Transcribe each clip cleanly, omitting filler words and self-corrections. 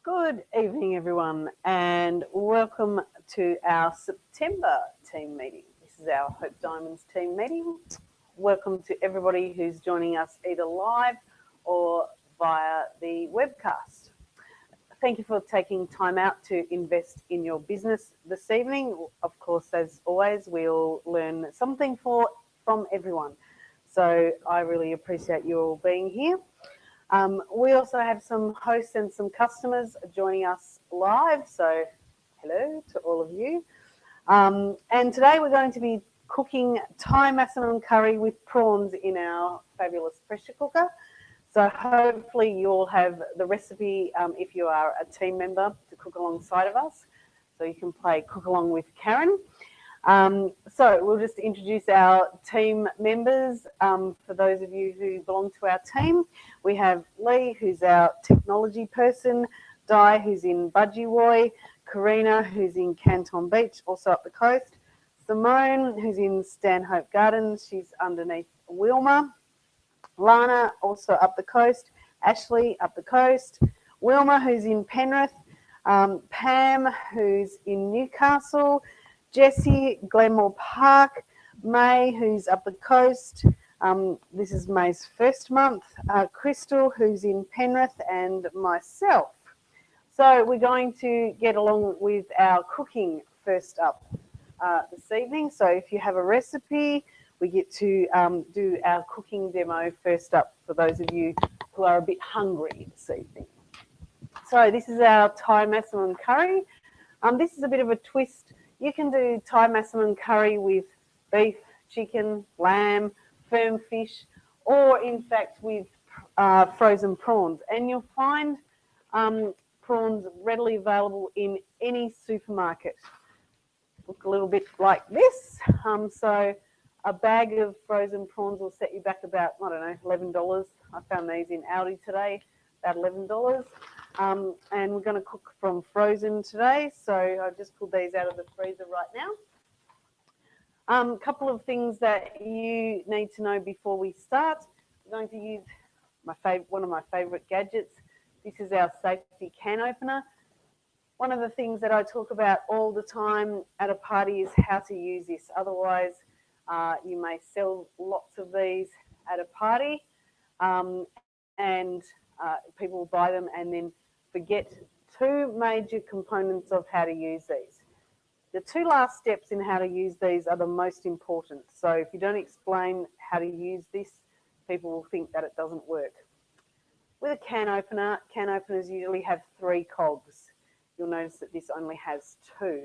Good evening, everyone, and welcome to our September team meeting. This is our Hope Diamonds team meeting. Welcome to everybody who's joining us either live or via the webcast. Thank you for taking time out to invest in your business this evening. Of course, as always, we'll learn something from everyone. So I really appreciate you all being here. We also have some hosts and some customers joining us live, so hello to all of you. And today we're going to be cooking Thai Massamun Curry with prawns in our fabulous pressure cooker. So hopefully you'll have the recipe if you are a team member to cook alongside of us. So you can play cook along with Karen. So we'll just introduce our team members. For those of you who belong to our team, we have Lee, who's our technology person, Di, who's in Budgewoi, Karina, who's in Canton Beach, also up the coast, Simone, who's in Stanhope Gardens, she's underneath Wilma, Lana, also up the coast, Ashley, up the coast, Wilma, who's in Penrith, Pam, who's in Newcastle, Jessie, Glenmore Park, May, who's up the coast. This is May's first month. Crystal, who's in Penrith, and myself. So we're going to get along with our cooking first up this evening. So if you have a recipe, we get to do our cooking demo first up for those of you who are a bit hungry this evening. So this is our Thai Massamun Curry. This is a bit of a twist. You can do Thai Massamun Curry with beef, chicken, lamb, firm fish, or in fact with frozen prawns. And you'll find prawns readily available in any supermarket. Look a little bit like this. So a bag of frozen prawns will set you back about, I don't know, $11. I found these in Aldi today, about $11. And we're going to cook from frozen today, so I've just pulled these out of the freezer right now. A couple of things that you need to know before we start. We're going to use one of my favourite gadgets. This is our safety can opener. One of the things that I talk about all the time at a party is how to use this. Otherwise, you may sell lots of these at a party and people will buy them and then forget two major components of how to use these. The two last steps in how to use these are the most important. So if you don't explain how to use this, people will think that it doesn't work. With a can opener, can openers usually have 3 cogs. You'll notice that this only has 2.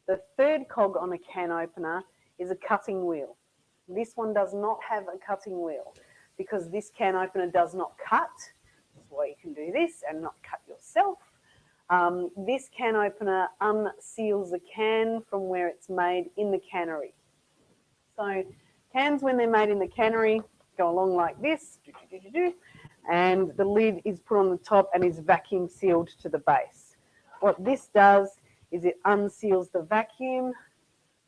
The third cog on a can opener is a cutting wheel. This one does not have a cutting wheel because this can opener does not cut. That's why you can do this and not cut yourself. This can opener unseals the can from where it's made in the cannery. So cans, when they're made in the cannery, go along like this, and the lid is put on the top and is vacuum sealed to the base. What this does is it unseals the vacuum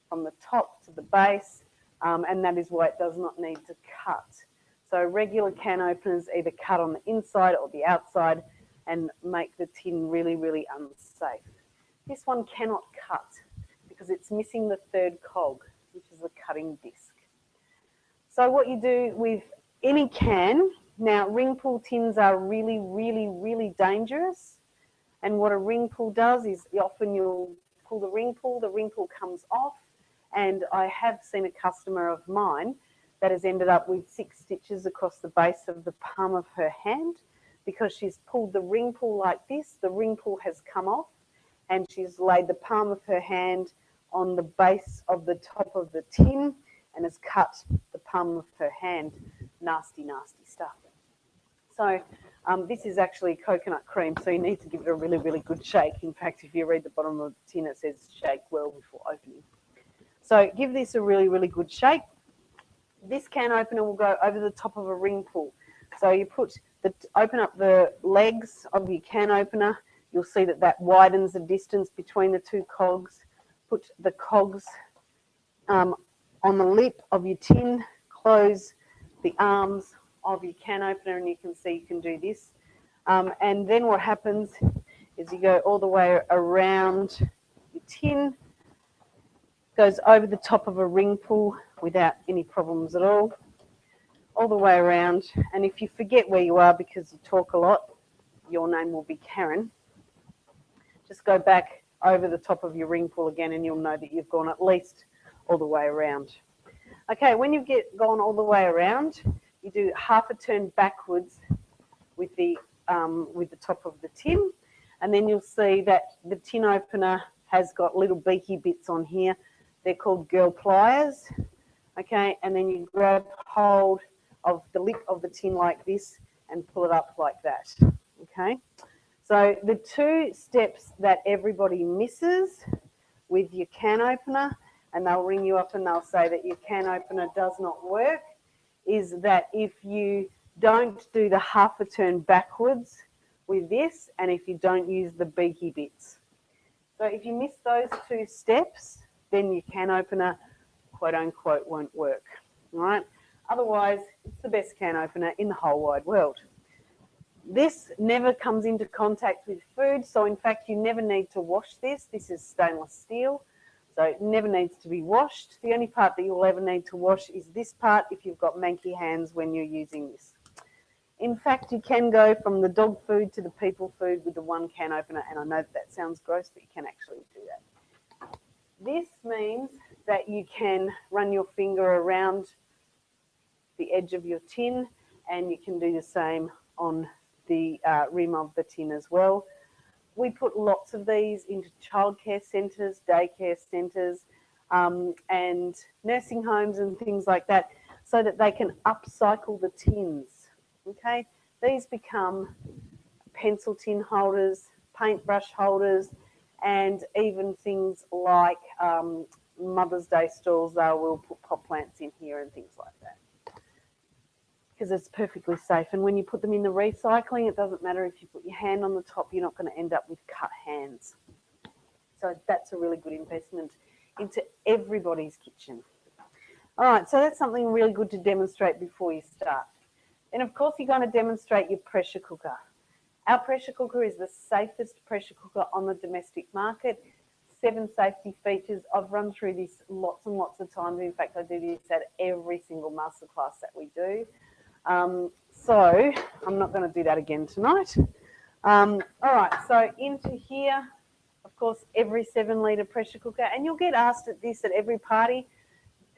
from the top to the base, and that is why it does not need to cut. So regular can openers either cut on the inside or the outside and make the tin really, really unsafe. This one cannot cut because it's missing the third cog, which is the cutting disc. So what you do with any can, now ring pull tins are really, really, really dangerous. And what a ring pull does is often you'll pull the ring pull comes off. And I have seen a customer of mine that has ended up with 6 stitches across the base of the palm of her hand because she's pulled the ring pull like this. The ring pull has come off and she's laid the palm of her hand on the base of the top of the tin and has cut the palm of her hand. Nasty, nasty stuff. So this is actually coconut cream, so you need to give it a really, really good shake. In fact, if you read the bottom of the tin, it says shake well before opening. So give this a really, really good shake. This can opener will go over the top of a ring pull. So you open up the legs of your can opener. You'll see that widens the distance between the 2 cogs. Put the cogs on the lip of your tin. Close the arms of your can opener, and you can see you can do this. And then what happens is you go all the way around your tin, goes over the top of a ring pull without any problems at all the way around. And if you forget where you are because you talk a lot, your name will be Karen. Just go back over the top of your ring pull again and you'll know that you've gone at least all the way around. Okay, when you've gone all the way around, you do half a turn backwards with the top of the tin, and then you'll see that the tin opener has got little beaky bits on here. They're called girl pliers. Okay, and then you grab hold of the lip of the tin like this and pull it up like that. Okay, so the two steps that everybody misses with your can opener, and they'll ring you up and they'll say that your can opener does not work, is that if you don't do the half a turn backwards with this, and if you don't use the beaky bits. So if you miss those two steps, then your can opener, quote unquote, won't work. All right? Otherwise, it's the best can opener in the whole wide world. This never comes into contact with food, so in fact you never need to wash this. This is stainless steel, so it never needs to be washed. The only part that you'll ever need to wash is this part if you've got manky hands when you're using this. In fact, you can go from the dog food to the people food with the one can opener, and I know that sounds gross, but you can actually do that. This means that you can run your finger around the edge of your tin, and you can do the same on the rim of the tin as well. We put lots of these into childcare centres, daycare centres, and nursing homes and things like that, so that they can upcycle the tins. Okay, these become pencil tin holders, paintbrush holders, and even things like Mother's Day stalls. They will put pot plants in here and things like that, because it's perfectly safe. And when you put them in the recycling, it doesn't matter if you put your hand on the top, you're not going to end up with cut hands. So that's a really good investment into everybody's kitchen. All right, so that's something really good to demonstrate before you start. Then, of course, you're going to demonstrate your pressure cooker. Our pressure cooker is the safest pressure cooker on the domestic market. 7 safety features. I've run through this lots and lots of times. In fact, I do this at every single masterclass that we do. So I'm not going to do that again tonight. All right, so into here, of course, every 7-litre pressure cooker, and you'll get asked at this at every party,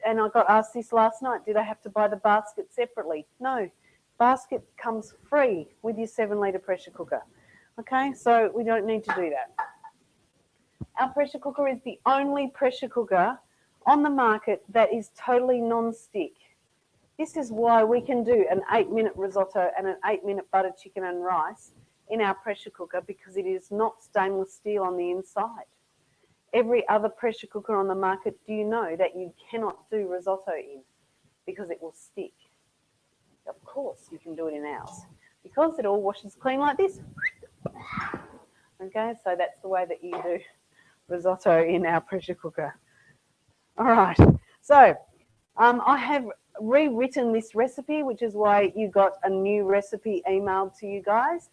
and I got asked this last night, did I have to buy the basket separately? No, basket comes free with your 7-litre pressure cooker. Okay, so we don't need to do that. Our pressure cooker is the only pressure cooker on the market that is totally non-stick. This is why we can do an 8-minute risotto and an 8-minute butter chicken and rice in our pressure cooker, because it is not stainless steel on the inside. Every other pressure cooker on the market, do you know that you cannot do risotto in because it will stick? Of course you can do it in ours because it all washes clean like this. Okay, so that's the way that you do risotto in our pressure cooker. All right, so I have rewritten this recipe, which is why you got a new recipe emailed to you guys.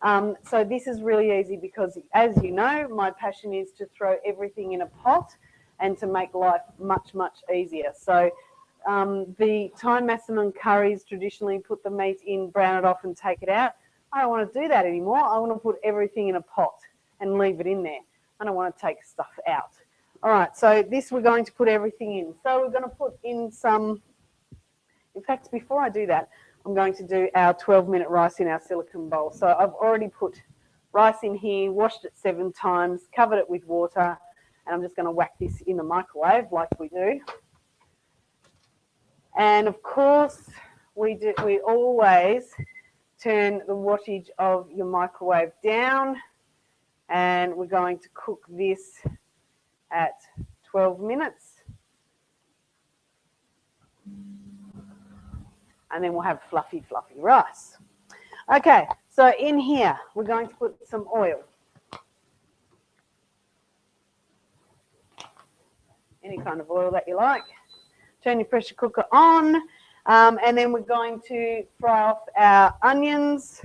So this is really easy because, as you know, my passion is to throw everything in a pot and to make life much, much easier. So the Thai Massamun curries traditionally put the meat in, brown it off and take it out. I don't want to do that anymore. I want to put everything in a pot and leave it in there. I don't want to take stuff out. All right, so this we're going to put everything in. So we're going to put in some, in fact, before I do that, I'm going to do our 12-minute rice in our silicone bowl. So I've already put rice in here, washed it 7 times, covered it with water, and I'm just going to whack this in the microwave like we do. And of course, we always turn the wattage of your microwave down, and we're going to cook this at 12 minutes. And then we'll have fluffy, fluffy rice. Okay, so in here, we're going to put some oil. Any kind of oil that you like. Turn your pressure cooker on, and then we're going to fry off our onions.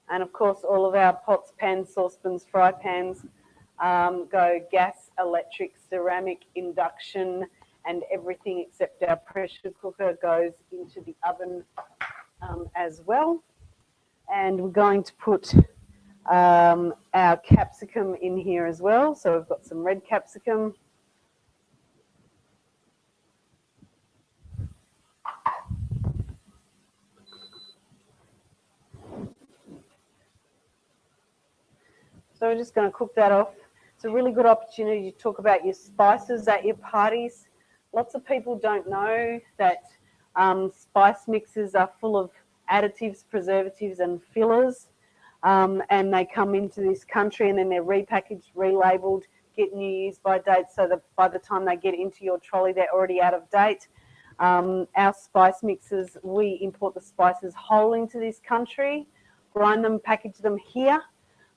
And of course, all of our pots, pans, saucepans, fry pans go gas, electric, ceramic, induction, and everything except our pressure cooker goes into the oven as well. And we're going to put our capsicum in here as well. So we've got some red capsicum. So we're just going to cook that off. It's a really good opportunity to talk about your spices at your parties. Lots of people don't know that spice mixes are full of additives, preservatives and fillers. And they come into this country and then they're repackaged, relabeled, get new use by date so that by the time they get into your trolley, they're already out of date. Our spice mixes, we import the spices whole into this country, grind them, package them here.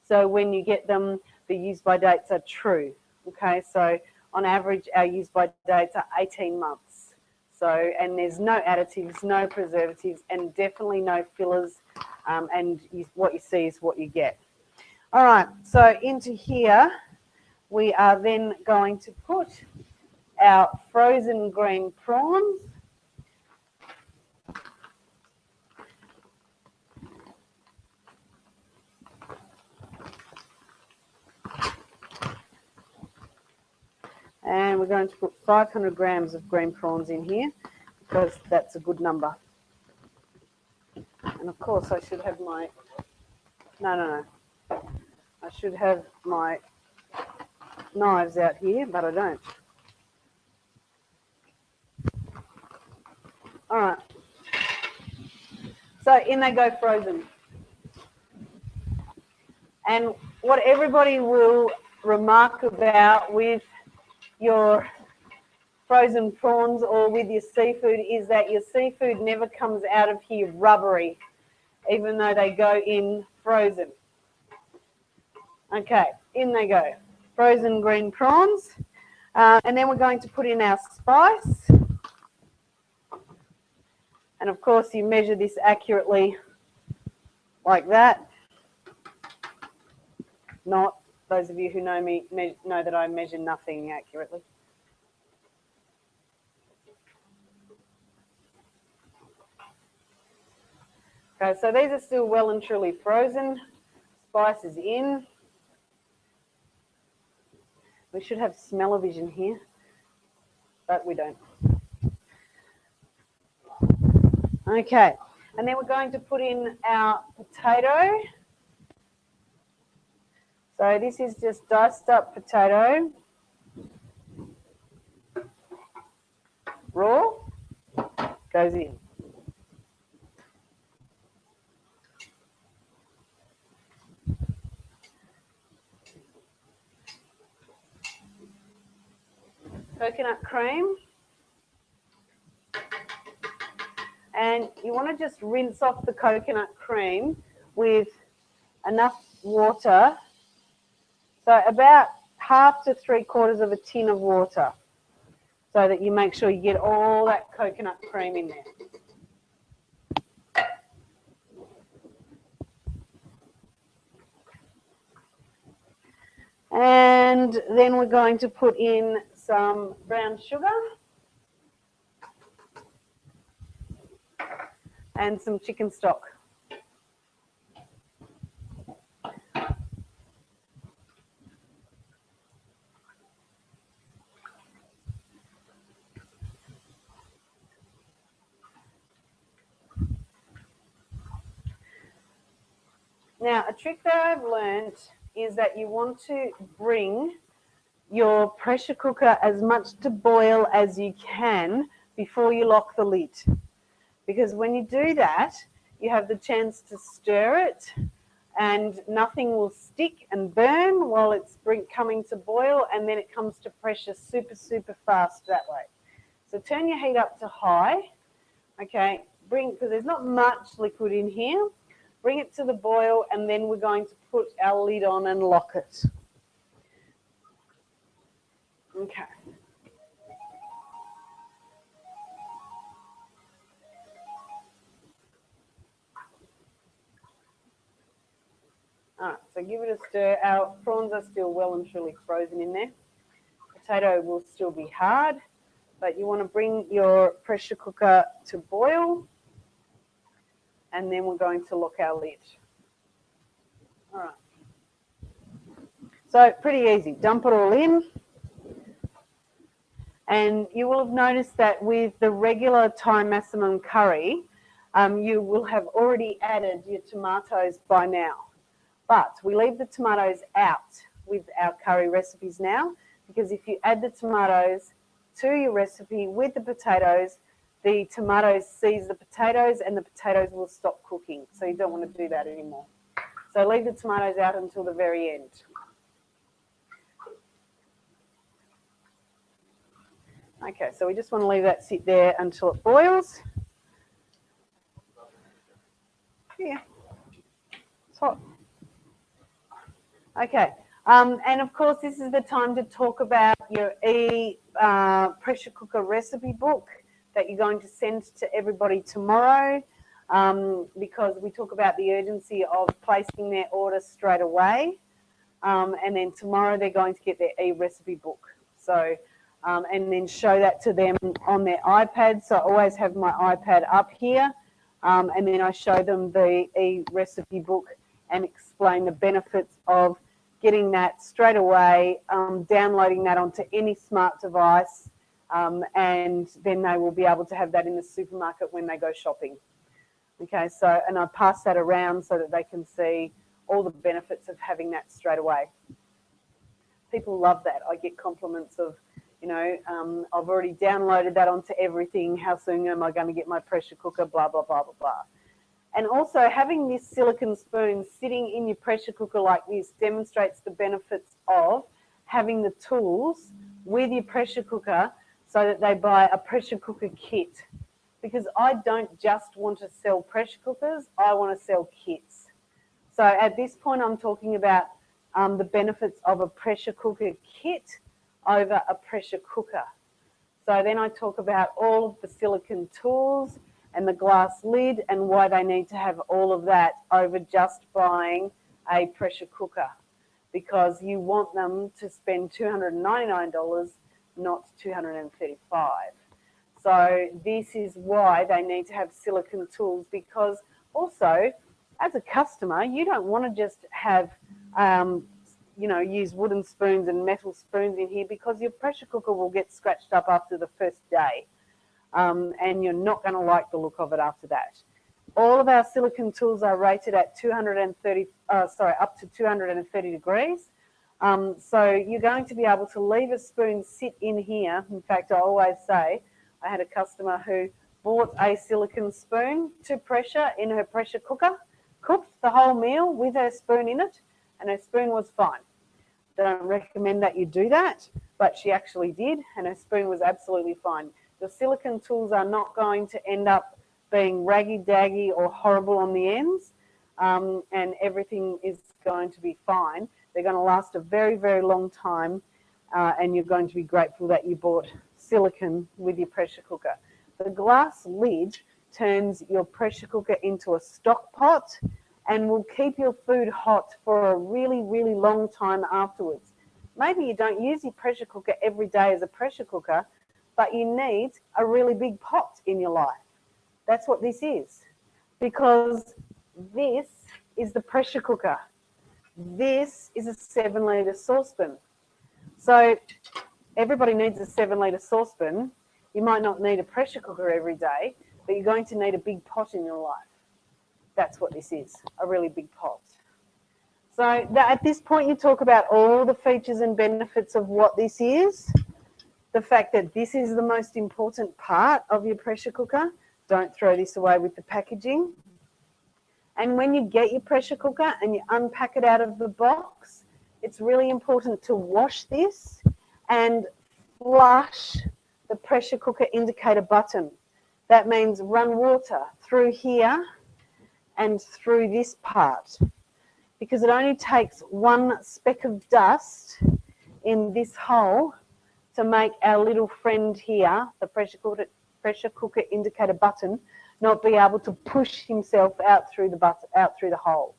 So when you get them, the use by dates are true. Okay, so on average, our use by dates are 18 months. So, and there's no additives, no preservatives, and definitely no fillers. And what you see is what you get. All right, so into here, we are then going to put our frozen green prawns. And we're going to put 500 grams of green prawns in here because that's a good number. And of course I should have my, no. I should have my knives out here, but I don't. All right. So in they go frozen. And what everybody will remark about with your frozen prawns or with your seafood is that your seafood never comes out of here rubbery, even though they go in frozen. Okay, in they go. Frozen green prawns. And then we're going to put in our spice. And of course, you measure this accurately like that. Not those of you who know me know that I measure nothing accurately. Okay, so these are still well and truly frozen. Spice is in. We should have smell-o-vision here, but we don't. Okay, and then we're going to put in our potato. So this is just diced up potato, raw, goes in. Coconut cream. And you want to just rinse off the coconut cream with enough water. So about half to 3/4 of a tin of water so that you make sure you get all that coconut cream in there. And then we're going to put in some brown sugar and some chicken stock. Now, a trick that I've learned is that you want to bring your pressure cooker as much to boil as you can before you lock the lid. Because when you do that, you have the chance to stir it and nothing will stick and burn while it's coming to boil, and then it comes to pressure super, super fast that way. So turn your heat up to high, okay, because there's not much liquid in here. Bring it to the boil, and then we're going to put our lid on and lock it. Okay. All right, so give it a stir. Our prawns are still well and truly frozen in there. Potato will still be hard, but you want to bring your pressure cooker to boil, and then we're going to lock our lid. All right. So pretty easy. Dump it all in. And you will have noticed that with the regular Thai Massamun curry, you will have already added your tomatoes by now. But we leave the tomatoes out with our curry recipes now, because if you add the tomatoes to your recipe with the potatoes, the tomatoes seize the potatoes and the potatoes will stop cooking. So you don't want to do that anymore. So leave the tomatoes out until the very end. Okay, so we just want to leave that sit there until it boils. Yeah, it's hot. Okay, and of course this is the time to talk about your pressure cooker recipe book that you're going to send to everybody tomorrow, because we talk about the urgency of placing their order straight away, and then tomorrow they're going to get their e-recipe book. So, and then show that to them on their iPad. So I always have my iPad up here, and then I show them the e-recipe book and explain the benefits of getting that straight away, downloading that onto any smart device, and then they will be able to have that in the supermarket when they go shopping. Okay, so, and I pass that around so that they can see all the benefits of having that straight away. People love that. I get compliments of, you know, I've already downloaded that onto everything. How soon am I going to get my pressure cooker? Blah, blah, blah, blah, blah. And also having this silicone spoon sitting in your pressure cooker like this demonstrates the benefits of having the tools with your pressure cooker so that they buy a pressure cooker kit. Because I don't just want to sell pressure cookers, I want to sell kits. So at this point I'm talking about the benefits of a pressure cooker kit over a pressure cooker. So then I talk about all of the silicone tools and the glass lid and why they need to have all of that over just buying a pressure cooker, because you want them to spend $299, not $235. So this is why they need to have silicone tools, because also as a customer, you don't want to just have, you know, use wooden spoons and metal spoons in here, because your pressure cooker will get scratched up after the first day. And you're not going to like the look of it after that. All of our silicone tools are rated at up to 230 degrees. So you're going to be able to leave a spoon sit in here. In fact, I always say, I had a customer who bought a silicone spoon to pressure in her pressure cooker, cooked the whole meal with her spoon in it, and her spoon was fine. Don't recommend that you do that, but she actually did, and her spoon was absolutely fine. The silicone tools are not going to end up being raggy-daggy or horrible on the ends, and everything is going to be fine. They're going to last a very, very long time, and you're going to be grateful that you bought silicone with your pressure cooker. The glass lid turns your pressure cooker into a stock pot and will keep your food hot for a really, really long time afterwards. Maybe you don't use your pressure cooker every day as a pressure cooker, but you need a really big pot in your life. That's what this is, because this is the pressure cooker. This is a 7-litre saucepan. So everybody needs a 7-litre saucepan. You might not need a pressure cooker every day, but you're going to need a big pot in your life. That's what this is, a really big pot. So at this point, you talk about all the features and benefits of what this is. The fact that this is the most important part of your pressure cooker. Don't throw this away with the packaging. And when you get your pressure cooker and you unpack it out of the box, it's really important to wash this and flush the pressure cooker indicator button. That means run water through here and through this part, because it only takes one speck of dust in this hole to make our little friend here, the pressure cooker indicator button, not be able to push himself out through the hole.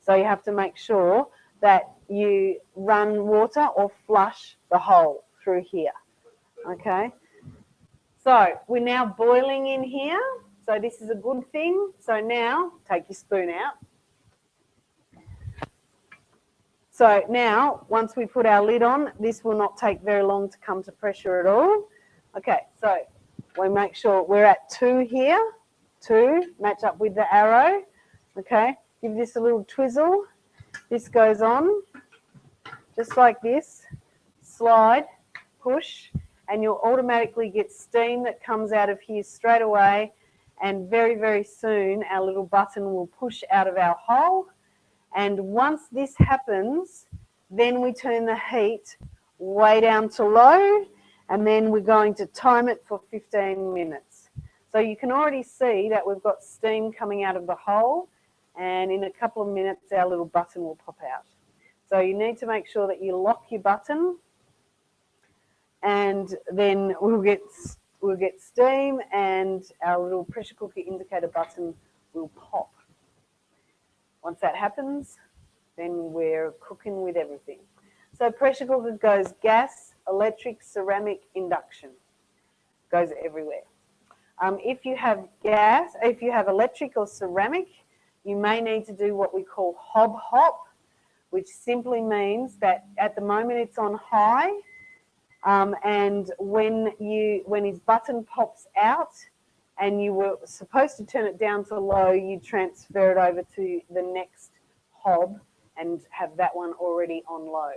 So you have to make sure that you run water or flush the hole through here. Okay. So we're now boiling in here. So this is a good thing. So now take your spoon out. So now, once we put our lid on, this will not take very long to come to pressure at all. Okay, so we make sure we're at 2 here. 2, match up with the arrow. Okay, give this a little twizzle. This goes on, just like this. Slide, push, and you'll automatically get steam that comes out of here straight away. And very, very soon, our little button will push out of our hole. And once this happens, then we turn the heat way down to low, and then we're going to time it for 15 minutes. So you can already see that we've got steam coming out of the hole, and in a couple of minutes, our little button will pop out. So you need to make sure that you lock your button, and then we'll get steam, and our little pressure cooker indicator button will pop. Once that happens, then we're cooking with everything. So pressure cooker goes gas, electric, ceramic, induction. Goes everywhere. If you have gas, if you have electric or ceramic, you may need to do what we call hob hop, which simply means that at the moment it's on high, and when his button pops out, and you were supposed to turn it down to low, you transfer it over to the next hob and have that one already on low.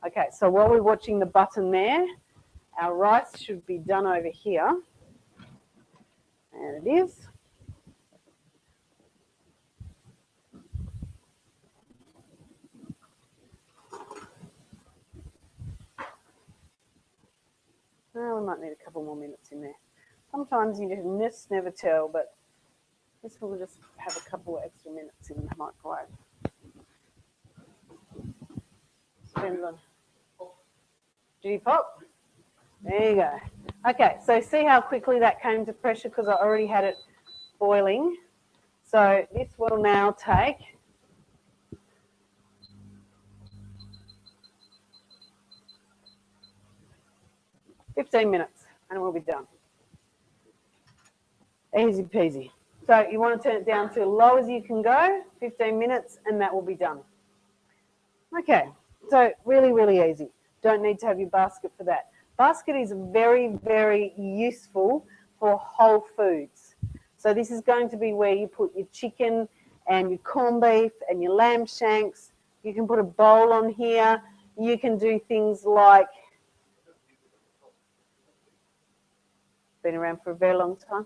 Okay, so while we're watching the button there, our rice should be done over here. And it is. Oh, we might need a couple more minutes in there. Sometimes you just never tell, but this will just have a couple of extra minutes in the microwave. Depends on. Do you pop? There you go. Okay, so see how quickly that came to pressure because I already had it boiling. So this will now take 15 minutes and we'll be done. Easy peasy. So you want to turn it down to low as you can go, 15 minutes, and that will be done. Okay, so really, really easy. Don't need to have your basket for that. Basket is very, very useful for whole foods. So this is going to be where you put your chicken and your corned beef and your lamb shanks. You can put a bowl on here. You can do things like, been around for a very long time.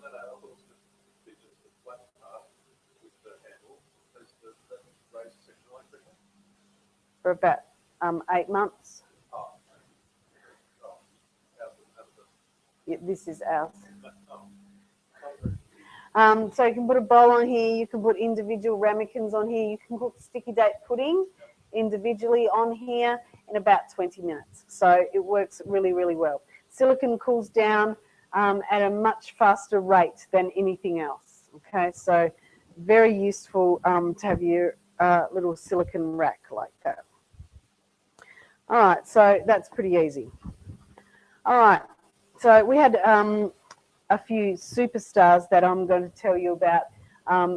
For about 8 months. Yeah, this is ours. So you can put a bowl on here, you can put individual ramekins on here, you can cook sticky date pudding individually on here in about 20 minutes. So it works really, really well. Silicone cools down at a much faster rate than anything else. Okay, so very useful to have your little silicone rack like that. All right, so that's pretty easy. All right, so we had a few superstars that I'm going to tell you about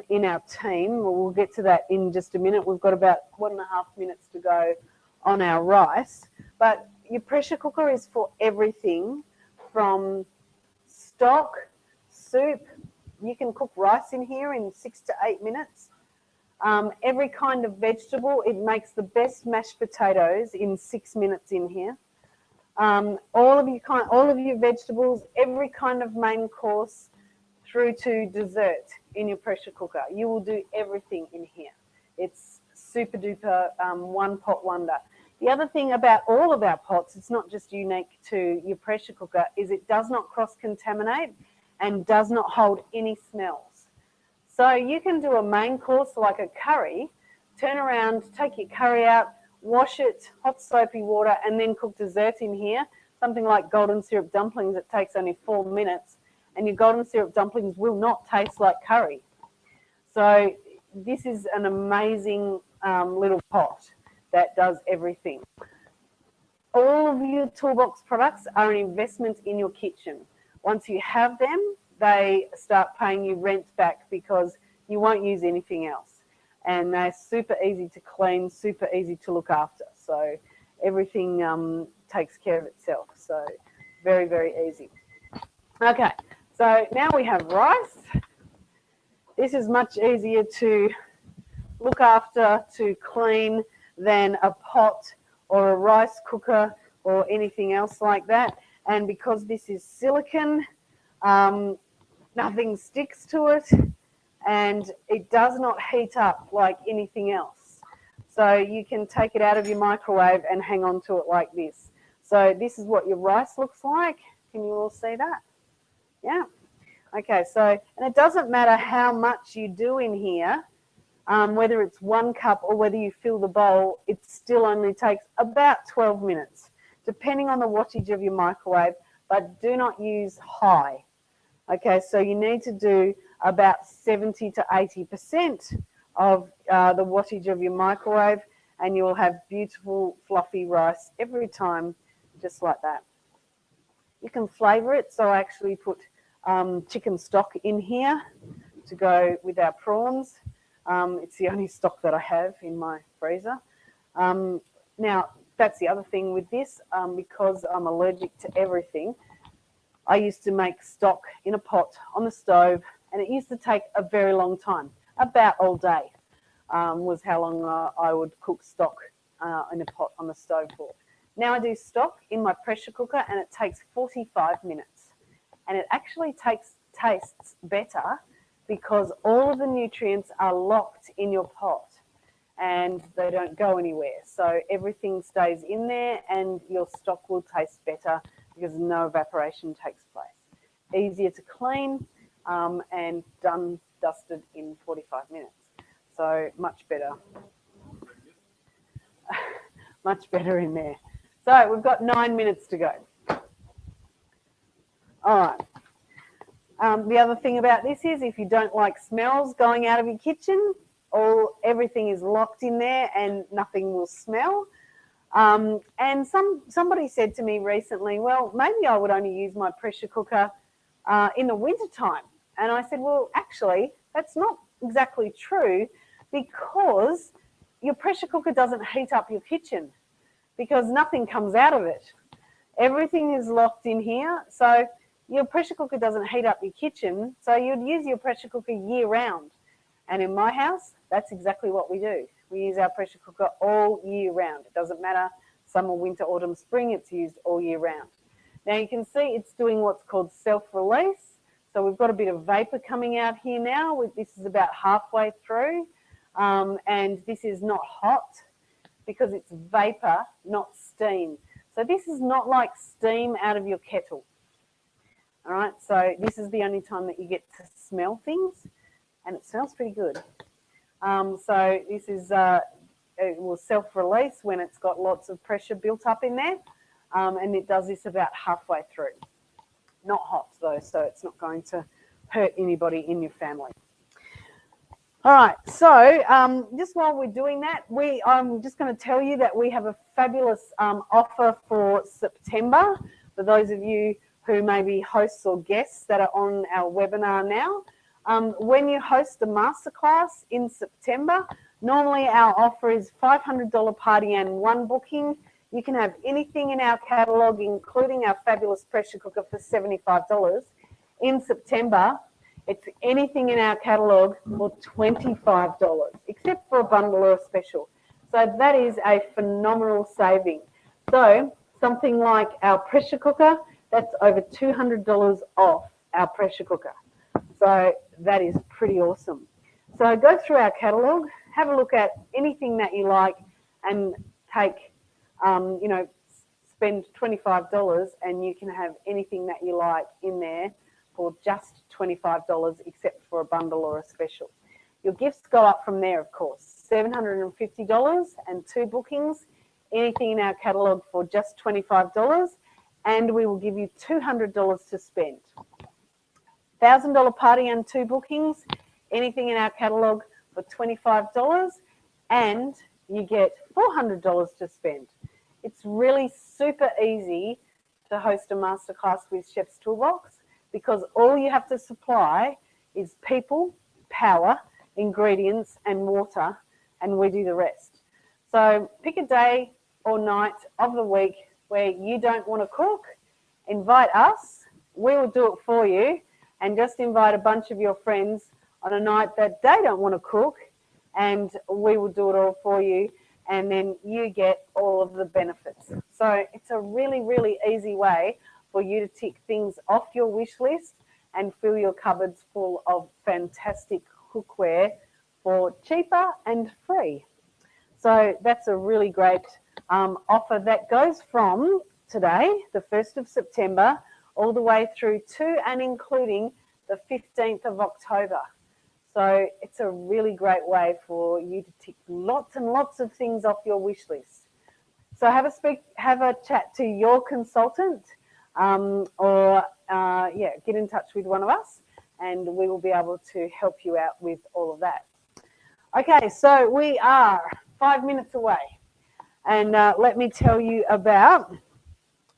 in our team. We'll get to that in just a minute. We've got about 1.5 minutes to go on our rice. But your pressure cooker is for everything from stock, soup. You can cook rice in here in 6 to 8 minutes. Every kind of vegetable. It makes the best mashed potatoes in 6 minutes in here. All of your vegetables, every kind of main course through to dessert in your pressure cooker. You will do everything in here. It's super duper one pot wonder. The other thing about all of our pots, it's not just unique to your pressure cooker, is it does not cross-contaminate and does not hold any smells. So you can do a main course like a curry, turn around, take your curry out, wash it, hot soapy water, and then cook dessert in here. Something like golden syrup dumplings, it takes only 4 minutes, and your golden syrup dumplings will not taste like curry. So this is an amazing little pot that does everything. All of your toolbox products are an investment in your kitchen. Once you have them, they start paying you rent back because you won't use anything else. And they're super easy to clean, super easy to look after. So everything takes care of itself. So very, very easy. Okay, so now we have rice. This is much easier to look after, to clean than a pot or a rice cooker or anything else like that. And because this is silicone, nothing sticks to it and it does not heat up like anything else. So you can take it out of your microwave and hang on to it like this. So this is what your rice looks like. Can you all see that? Yeah. Okay, so, and it doesn't matter how much you do in here, whether it's 1 cup or whether you fill the bowl, it still only takes about 12 minutes, depending on the wattage of your microwave, but do not use high. Okay, so you need to do about 70 to 80% of the wattage of your microwave, and you'll have beautiful fluffy rice every time, just like that. You can flavour it, so I actually put chicken stock in here to go with our prawns. It's the only stock that I have in my freezer. Now, that's the other thing with this, because I'm allergic to everything. I used to make stock in a pot on the stove, and it used to take a very long time, about all day was how long I would cook stock in a pot on the stove for. Now I do stock in my pressure cooker, and it takes 45 minutes. And it actually tastes better because all of the nutrients are locked in your pot and they don't go anywhere. So everything stays in there and your stock will taste better because no evaporation takes place. Easier to clean and dusted in 45 minutes. So much better. Much better in there. So we've got 9 minutes to go. All right. The other thing about this is if you don't like smells going out of your kitchen, everything is locked in there and nothing will smell. And somebody said to me recently, well, maybe I would only use my pressure cooker in the wintertime. And I said, well, actually, that's not exactly true because your pressure cooker doesn't heat up your kitchen because nothing comes out of it. Everything is locked in here. So your pressure cooker doesn't heat up your kitchen, so you'd use your pressure cooker year round. And in my house, that's exactly what we do. We use our pressure cooker all year round. It doesn't matter summer, winter, autumn, spring, it's used all year round. Now you can see it's doing what's called self-release. So we've got a bit of vapor coming out here now. This is about halfway through. And this is not hot because it's vapor, not steam. So this is not like steam out of your kettle. All right, so this is the only time that you get to smell things, and it smells pretty good. So this is, it will self-release when it's got lots of pressure built up in there, and it does this about halfway through. Not hot though, so it's not going to hurt anybody in your family. All right, so just while we're doing that, I'm just going to tell you that we have a fabulous offer for September for those of you who may be hosts or guests that are on our webinar now. When you host a masterclass in September, normally our offer is $500 party and 1 booking. You can have anything in our catalogue, including our fabulous pressure cooker for $75. In September, it's anything in our catalogue for $25, except for a bundle or a special. So that is a phenomenal saving. So something like our pressure cooker, that's over $200 off our pressure cooker. So that is pretty awesome. So go through our catalogue, have a look at anything that you like and take, spend $25 and you can have anything that you like in there for just $25 except for a bundle or a special. Your gifts go up from there, of course. $750 and 2 bookings, anything in our catalogue for just $25. And we will give you $200 to spend. $1,000 party and 2 bookings, anything in our catalogue for $25, and you get $400 to spend. It's really super easy to host a masterclass with Chef's Toolbox because all you have to supply is people, power, ingredients, and water, and we do the rest. So pick a day or night of the week where you don't want to cook, invite us, we will do it for you, and just invite a bunch of your friends on a night that they don't want to cook, and we will do it all for you, and then you get all of the benefits. So it's a really, really easy way for you to tick things off your wish list and fill your cupboards full of fantastic cookware for cheaper and free. So that's a really great offer that goes from today, the 1st of September, all the way through to and including the 15th of October. So it's a really great way for you to tick lots and lots of things off your wish list. So have a chat to your consultant, or get in touch with one of us, and we will be able to help you out with all of that. Okay, so we are 5 minutes away, and let me tell you about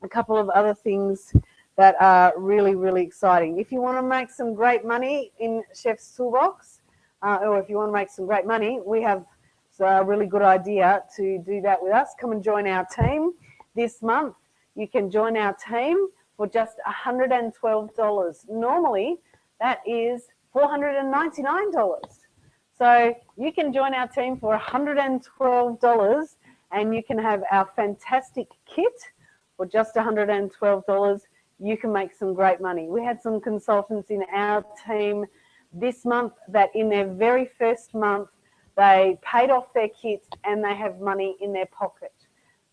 a couple of other things that are really, really exciting. If you want to make some great money in Chef's Toolbox, or if you want to make some great money, we have a really good idea to do that with us. Come and join our team this month. You can join our team for just $112. Normally, that is $499. So you can join our team for $112, and you can have our fantastic kit for just $112. You can make some great money. We had some consultants in our team this month that in their very first month, they paid off their kits and they have money in their pocket.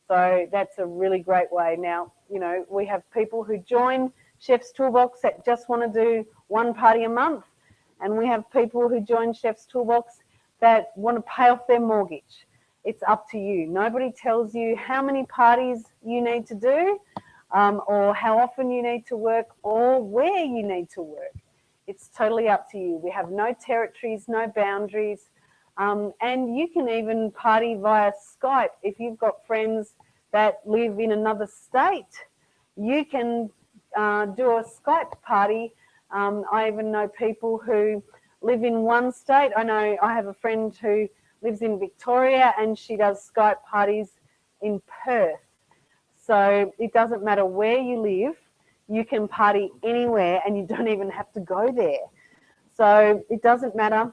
So that's a really great way. Now, you know, we have people who join Chef's Toolbox that just want to do one party a month, and we have people who join Chef's Toolbox that want to pay off their mortgage. It's up to you. Nobody tells you how many parties you need to do, or how often you need to work, or where you need to work. It's totally up to you. We have no territories, no boundaries, and you can even party via Skype. If you've got friends that live in another state, you can do a Skype party. I even know people who live in one state. I have a friend who lives in Victoria, and she does Skype parties in Perth. So it doesn't matter where you live, you can party anywhere, and you don't even have to go there. So it doesn't matter,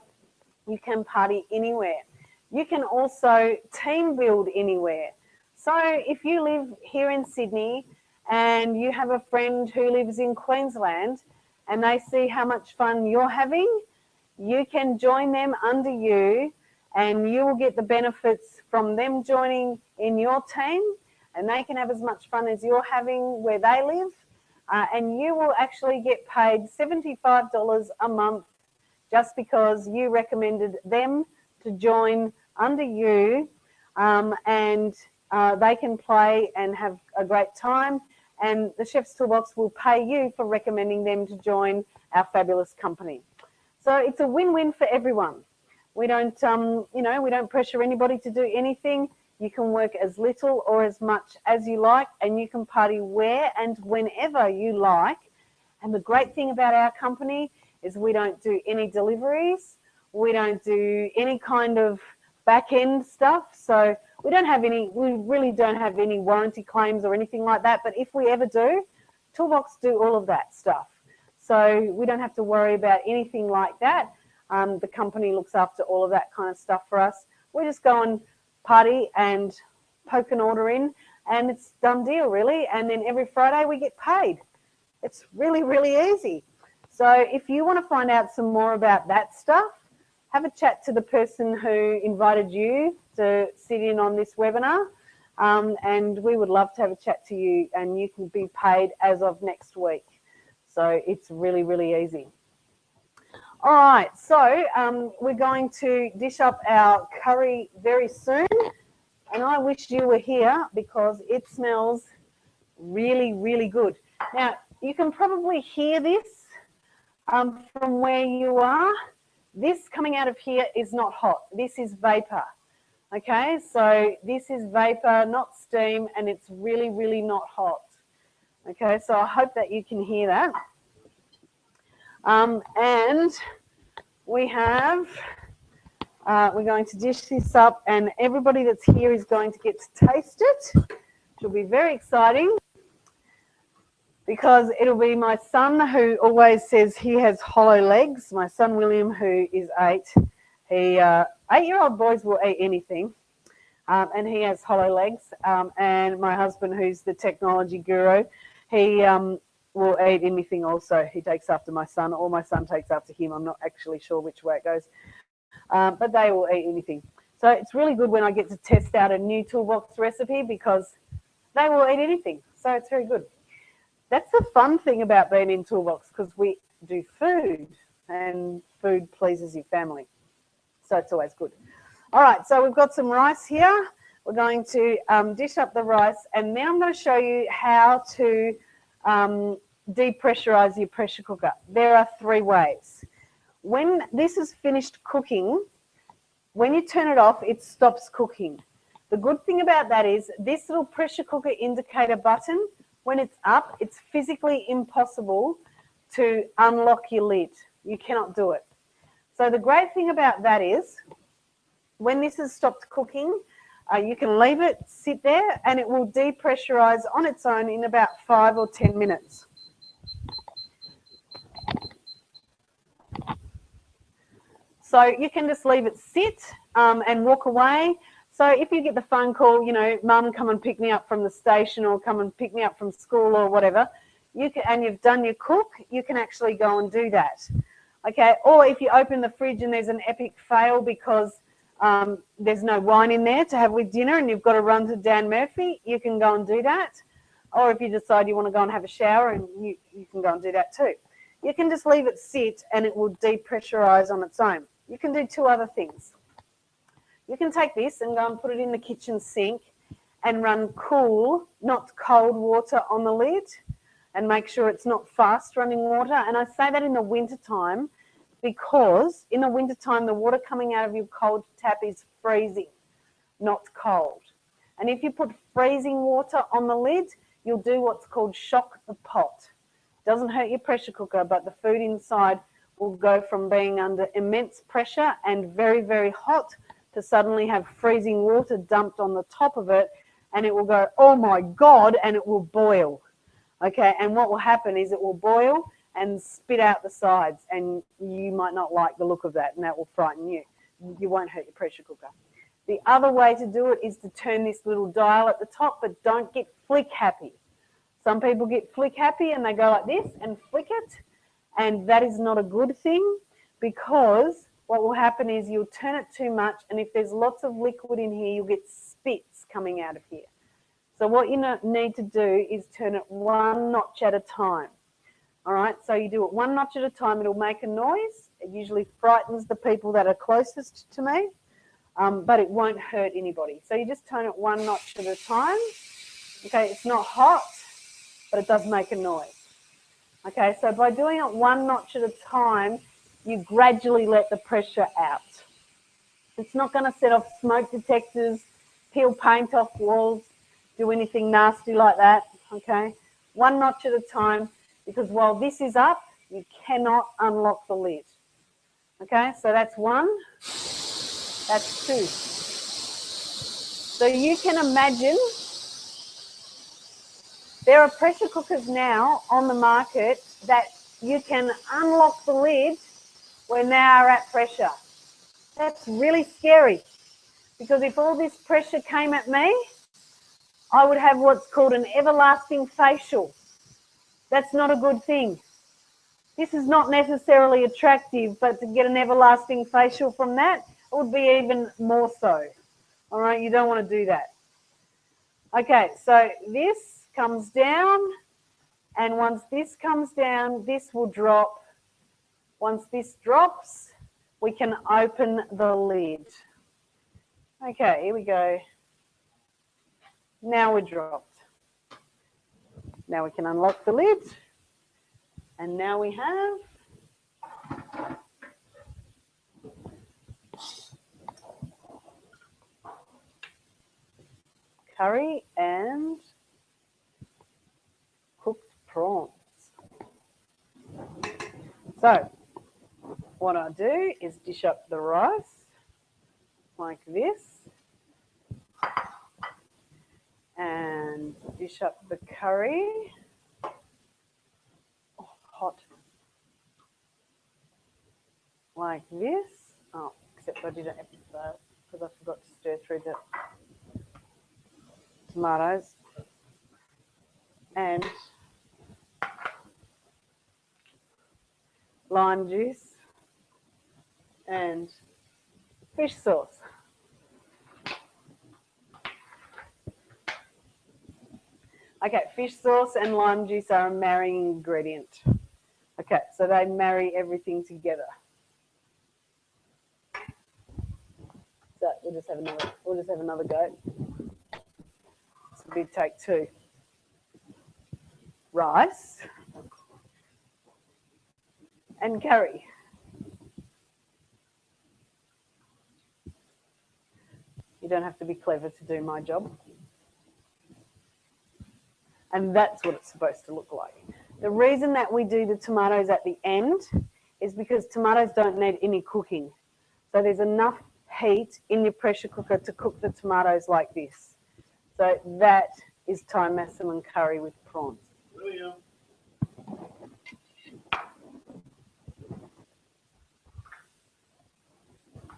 you can party anywhere. You can also team build anywhere. So if you live here in Sydney and you have a friend who lives in Queensland and they see how much fun you're having, you can join them under you, and you will get the benefits from them joining in your team, and they can have as much fun as you're having where they live, and you will actually get paid $75 a month just because you recommended them to join under you, and they can play and have a great time, and the Chef's Toolbox will pay you for recommending them to join our fabulous company. So it's a win-win for everyone. We don't, we don't pressure anybody to do anything. You can work as little or as much as you like, and you can party where and whenever you like. And the great thing about our company is we don't do any deliveries. We don't do any kind of back-end stuff. So we really don't have any warranty claims or anything like that. But if we ever do, Toolbox do all of that stuff. So we don't have to worry about anything like that. The company looks after all of that kind of stuff for us. We just go and party and poke an order in, and it's done deal, really. And then every Friday we get paid. It's really, really easy. So if you want to find out some more about that stuff, have a chat to the person who invited you to sit in on this webinar, and we would love to have a chat to you, and you can be paid as of next week. So it's really, really easy. All right, so we're going to dish up our curry very soon, and I wish you were here because it smells really, really good. Now, you can probably hear this from where you are. This coming out of here is not hot. This is vapor. Okay, so this is vapor, not steam, and it's really, really not hot. Okay, so I hope that you can hear that. And we have, we're going to dish this up, and everybody that's here is going to get to taste it, which will be very exciting, because it'll be my son who always says he has hollow legs. My son William, who is 8, he 8-year-old boys will eat anything, and he has hollow legs. And my husband, who's the technology guru, he will eat anything also. He takes after my son, or my son takes after him. I'm not actually sure which way it goes, but they will eat anything. So it's really good when I get to test out a new toolbox recipe, because they will eat anything. So it's very good. That's the fun thing about being in Toolbox, because we do food, and food pleases your family. So it's always good. All right, so we've got some rice here. We're going to dish up the rice, and now I'm going to show you how to depressurize your pressure cooker. There are 3 ways. When this is finished cooking, when you turn it off, it stops cooking. The good thing about that is this little pressure cooker indicator button, when it's up, it's physically impossible to unlock your lid. You cannot do it. So the great thing about that is when this has stopped cooking, you can leave it sit there, and it will depressurize on its own in about 5 or 10 minutes. So you can just leave it sit and walk away. So if you get the phone call, you know, Mum, come and pick me up from the station, or come and pick me up from school, or whatever, you can, and you've done your cook, you can actually go and do that. Okay, or if you open the fridge and there's an epic fail because there's no wine in there to have with dinner, and you've got to run to Dan Murphy, you can go and do that. Or if you decide you want to go and have a shower, and you can go and do that too. You can just leave it sit, and it will depressurize on its own. You can do 2 other things. You can take this and go and put it in the kitchen sink and run cool, not cold water on the lid, and make sure it's not fast running water. And I say that in the winter time, because in the winter time, the water coming out of your cold tap is freezing, not cold. And if you put freezing water on the lid, you'll do what's called shock the pot. It doesn't hurt your pressure cooker, but the food inside will go from being under immense pressure and very, very hot to suddenly have freezing water dumped on the top of it, and it will go, oh my God, and it will boil. Okay, and what will happen is it will boil and spit out the sides, and you might not like the look of that, and that will frighten you. You won't hurt your pressure cooker. The other way to do it is to turn this little dial at the top, but don't get flick happy. Some people get flick happy and they go like this and flick it, and that is not a good thing, because what will happen is you'll turn it too much, and if there's lots of liquid in here, you'll get spits coming out of here. So what you need to do is turn it 1 notch at a time. All right, so you do it 1 notch at a time. It'll make a noise. It usually frightens the people that are closest to me, but it won't hurt anybody. So you just turn it 1 notch at a time. Okay, it's not hot, but it does make a noise. Okay, so by doing it 1 notch at a time, you gradually let the pressure out. It's not going to set off smoke detectors, peel paint off walls, do anything nasty like that. Okay, 1 notch at a time, because while this is up, you cannot unlock the lid. Okay, so that's 1, that's 2. So you can imagine there are pressure cookers now on the market that you can unlock the lid when they are at pressure. That's really scary, because if all this pressure came at me, I would have what's called an everlasting facial. That's not a good thing. This is not necessarily attractive, but to get an everlasting facial from that, it would be even more so. All right, you don't want to do that. Okay, so this comes down, and once this comes down, this will drop. Once this drops, we can open the lid. Okay, here we go. Now we're dropped. Now we can unlock the lid, and now we have curry and cooked prawns. So what I do is dish up the rice like this and dish up the curry. Oh, hot. Like this. Oh, except I did an epic fail because I forgot to stir through the tomatoes and lime juice and fish sauce. Okay, fish sauce and lime juice are a marrying ingredient. Okay, so they marry everything together. So we'll just have another go. This will be take two. Rice and curry. You don't have to be clever to do my job. And that's what it's supposed to look like. The reason that we do the tomatoes at the end is because tomatoes don't need any cooking. So there's enough heat in your pressure cooker to cook the tomatoes like this. So that is Thai Massamun curry with prawns. William.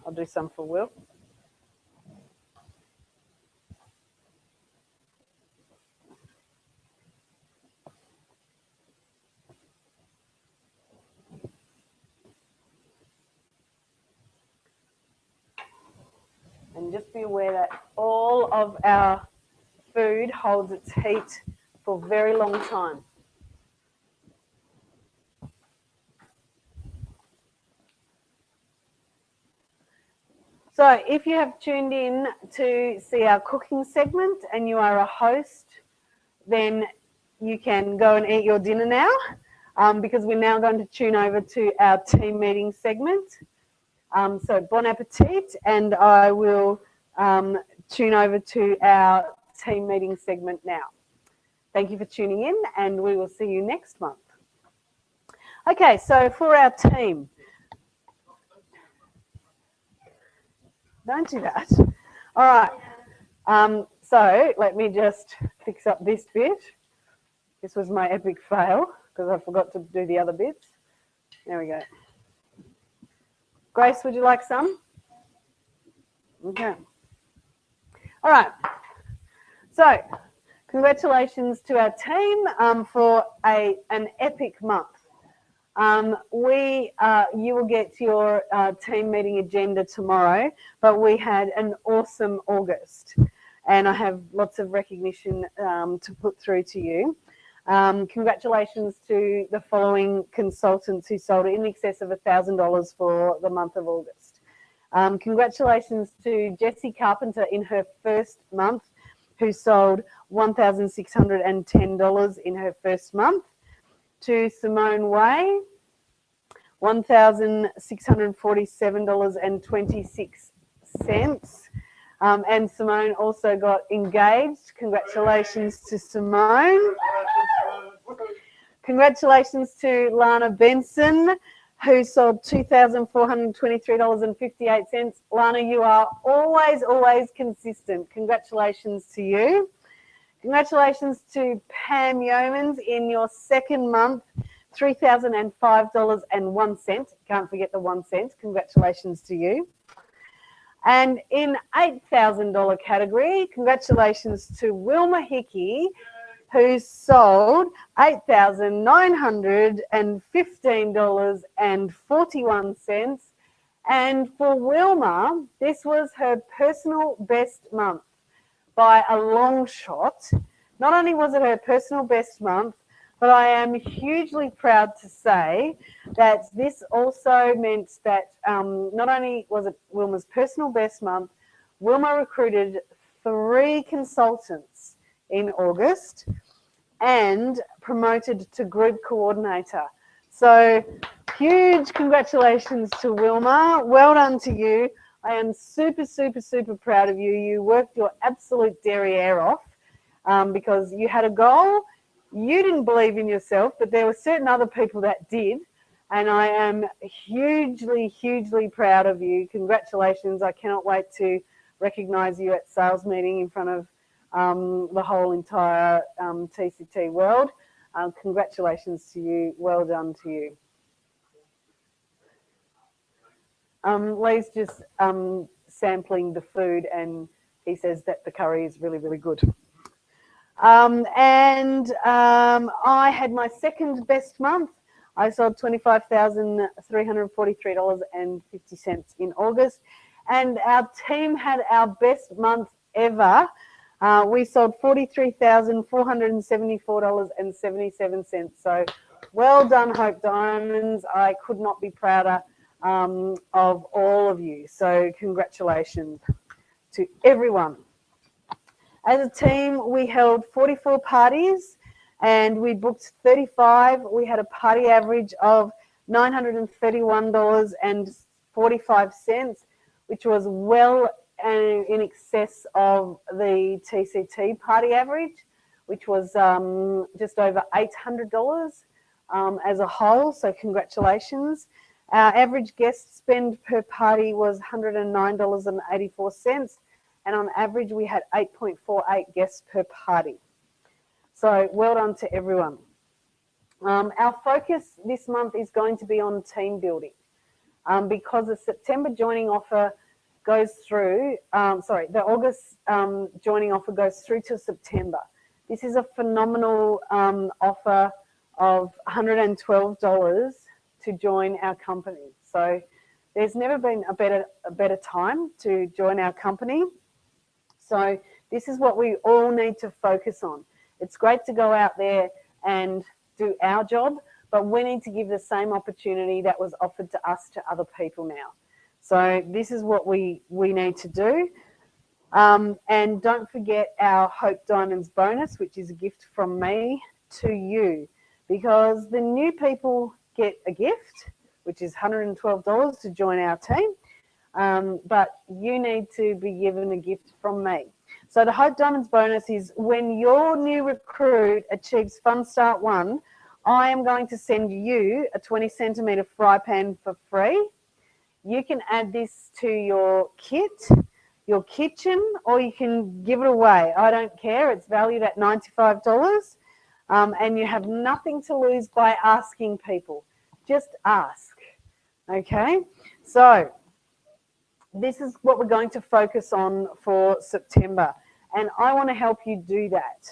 I'll do some for Will. And just be aware that all of our food holds its heat for a very long time. So if you have tuned in to see our cooking segment and you are a host, then you can go and eat your dinner now because we're now going to tune over to our team meeting segment. So bon appetit, and I will tune over to our team meeting segment now. Thank you for tuning in, and we will see you next month. Okay, so for our team, don't do that. All right, so let me just fix up this bit. This was my epic fail because I forgot to do the other bits. There we go. Grace, would you like some? Okay. All right. So, congratulations to our team for an epic month. You will get your team meeting agenda tomorrow, but we had an awesome August, and I have lots of recognition to put through to you. Congratulations to the following consultants who sold in excess of $1,000 for the month of August. Congratulations to Jessie Carpenter in her first month, who sold $1,610 in her first month. To Simone Way, $1,647.26. And Simone also got engaged. Congratulations to Simone. Congratulations to Lana Benson, who sold $2,423.58. Lana, you are always consistent. Congratulations to you. Congratulations to Pam Yeomans in your second month, $3,005.01. Can't forget the 1 cent. Congratulations to you. And in $8,000 category, congratulations to Wilma Hickey, who sold $8,915.41. And for Wilma, this was her personal best month by a long shot. Not only was it her personal best month, but I am hugely proud to say that this also meant that not only was it Wilma's personal best month, Wilma recruited 3 consultants in August and promoted to group coordinator. So huge congratulations to Wilma. Well done to you. I am super, super, super proud of you. You worked your absolute derriere off because you had a goal. You didn't believe in yourself, but there were certain other people that did. And I am hugely, hugely proud of you. Congratulations. I cannot wait to recognise you at sales meeting in front of the whole entire TCT world. Congratulations to you. Well done to you. Lee's just sampling the food, and he says that the curry is really, really good. I had my second best month. I sold $25,343.50 in August, and our team had our best month ever. We sold $43,474.77. So well done, Hope Diamonds. I could not be prouder of all of you. So congratulations to everyone. As a team, we held 44 parties and we booked 35. We had a party average of $931.45, which was well in excess of the TCT party average, which was just over $800 as a whole. So congratulations. Our average guest spend per party was $109.84. And on average, we had 8.48 guests per party. So well done to everyone. Our focus this month is going to be on team building because the September joining offer goes through, the August joining offer goes through to September. This is a phenomenal offer of $112 to join our company. So there's never been a better time to join our company. So this is what we all need to focus on. It's great to go out there and do our job, but we need to give the same opportunity that was offered to us to other people now. So this is what we need to do. And don't forget our Hope Diamonds bonus, which is a gift from me to you, because the new people get a gift, which is $112 to join our team. But you need to be given a gift from me. So the Hope Diamonds bonus is when your new recruit achieves Fun Start 1, I am going to send you a 20 centimetre fry pan for free. You can add this to your kit, your kitchen, or you can give it away. I don't care. It's valued at $95. And you have nothing to lose by asking people. Just ask. Okay? So this is what we're going to focus on for September, and I want to help you do that.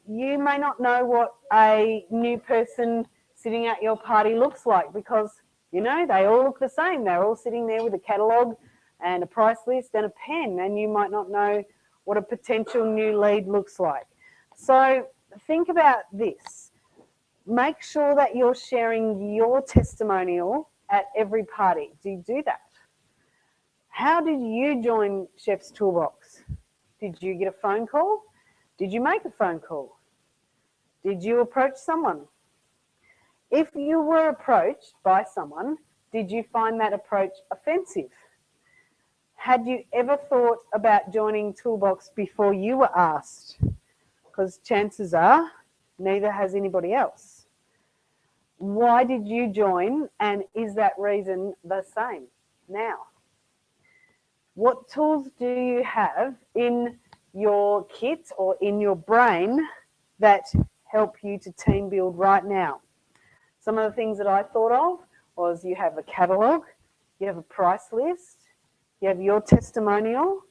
You may not know what a new person sitting at your party looks like because, you know, they all look the same. They're all sitting there with a catalogue and a price list and a pen, and you might not know what a potential new lead looks like. So think about this. Make sure that you're sharing your testimonial at every party. Do you do that? How did you join Chef's Toolbox? Did you get a phone call? Did you make a phone call? Did you approach someone? If you were approached by someone, did you find that approach offensive? Had you ever thought about joining Toolbox before you were asked? Because chances are neither has anybody else. Why did you join, and is that reason the same now? What tools do you have in your kit or in your brain that help you to team build right now? Some of the things that I thought of was you have a catalogue, you have a price list, you have your testimonial,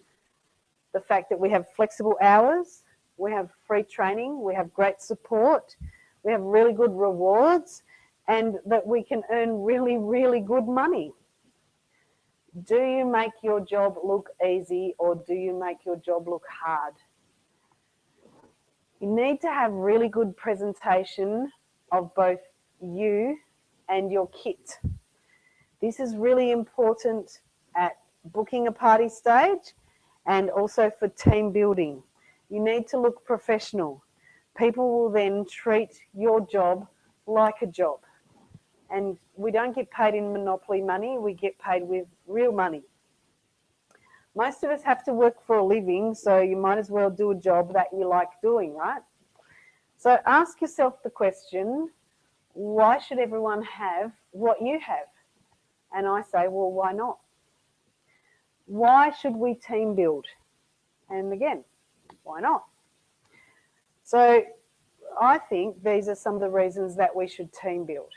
the fact that we have flexible hours, we have free training, we have great support, we have really good rewards, and that we can earn really, really good money. Do you make your job look easy, or do you make your job look hard? You need to have really good presentation of both you and your kit. This is really important at booking a party stage and also for team building. You need to look professional. People will then treat your job like a job. And we don't get paid in monopoly money, we get paid with real money. Most of us have to work for a living, so you might as well do a job that you like doing, right? So ask yourself the question, why should everyone have what you have? And I say, well, why not? Why should we team build? And again, why not? So I think these are some of the reasons that we should team build.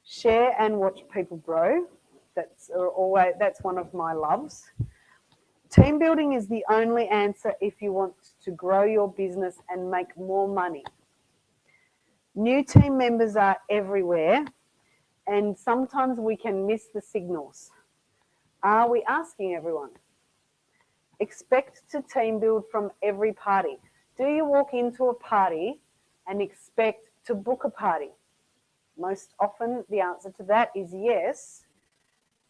Share and watch people grow. That's one of my loves. Team building is the only answer if you want to grow your business and make more money. New team members are everywhere, and sometimes we can miss the signals. Are we asking everyone? Expect to team build from every party. Do you walk into a party and expect to book a party? Most often the answer to that is yes,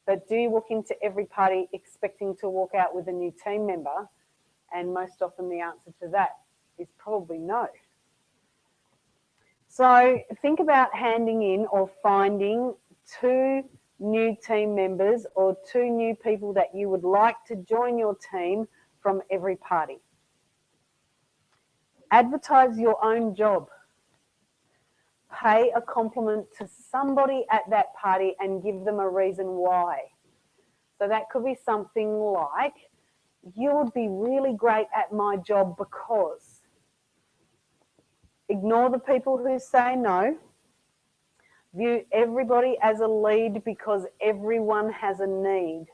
but do you walk into every party expecting to walk out with a new team member? And most often the answer to that is probably no. So think about handing in or finding 2 new team members or 2 new people that you would like to join your team from every party. Advertise your own job. Pay a compliment to somebody at that party and give them a reason why. So that could be something like, you would be really great at my job because. Ignore the people who say no. View everybody as a lead because everyone has a need.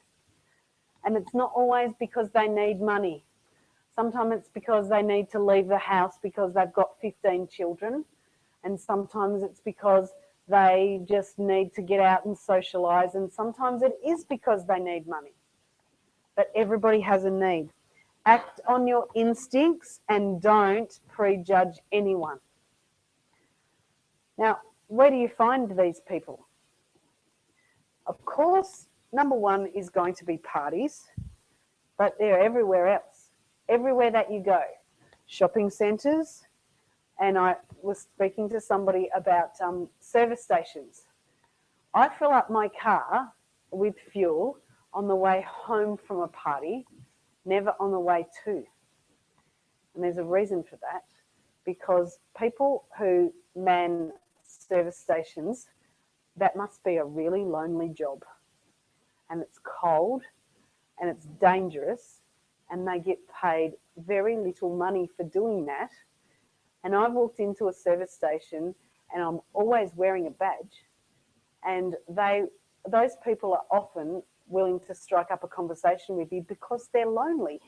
And it's not always because they need money. Sometimes it's because they need to leave the house because they've got 15 children. And sometimes it's because they just need to get out and socialise. And sometimes it is because they need money. But everybody has a need. Act on your instincts and don't prejudge anyone. Now, where do you find these people? Of course, number one is going to be parties, but they're everywhere else. Everywhere that you go. Shopping centres, and I was speaking to somebody about service stations. I fill up my car with fuel on the way home from a party, never on the way to. And there's a reason for that, because people who man service stations, that must be a really lonely job. And it's cold and it's dangerous and they get paid very little money for doing that. And I've walked into a service station and I'm always wearing a badge, and those people are often willing to strike up a conversation with you because they're lonely.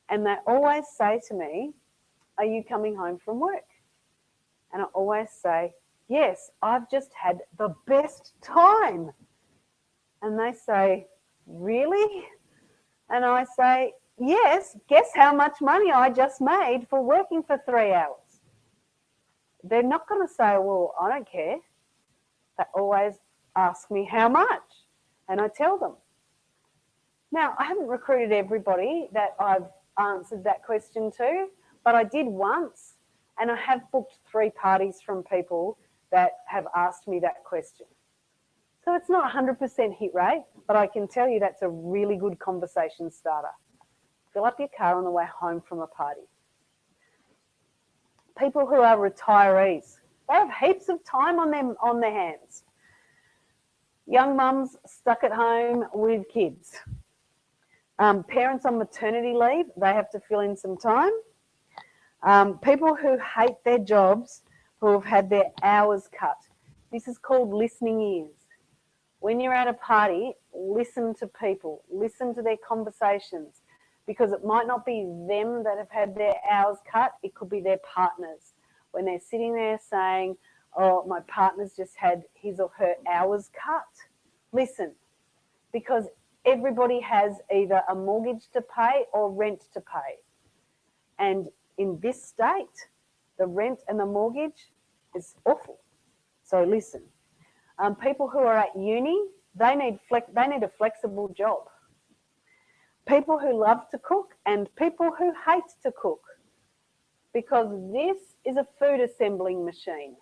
And they always say to me, are you coming home from work? And I always say, yes, I've just had the best time. And they say, really? And I say, yes, guess how much money I just made for working for 3 hours. They're not going to say, well, I don't care. They always ask me how much, and I tell them. Now, I haven't recruited everybody that I've answered that question to, but I did once, and I have booked 3 parties from people that have asked me that question. So it's not 100% hit rate, but I can tell you that's a really good conversation starter. Fill up your car on the way home from a party. People who are retirees, they have heaps of time on their hands. Young mums stuck at home with kids. Parents on maternity leave, they have to fill in some time. People who hate their jobs, who have had their hours cut. This is called listening ears. When you're at a party, listen to people, listen to their conversations, because it might not be them that have had their hours cut, it could be their partners. When they're sitting there saying, oh, my partner's just had his or her hours cut, listen, because everybody has either a mortgage to pay or rent to pay. And in this state, the rent and the mortgage is awful. So listen. People who are at uni, they need a flexible job. People who love to cook and people who hate to cook, because this is a food assembling machine.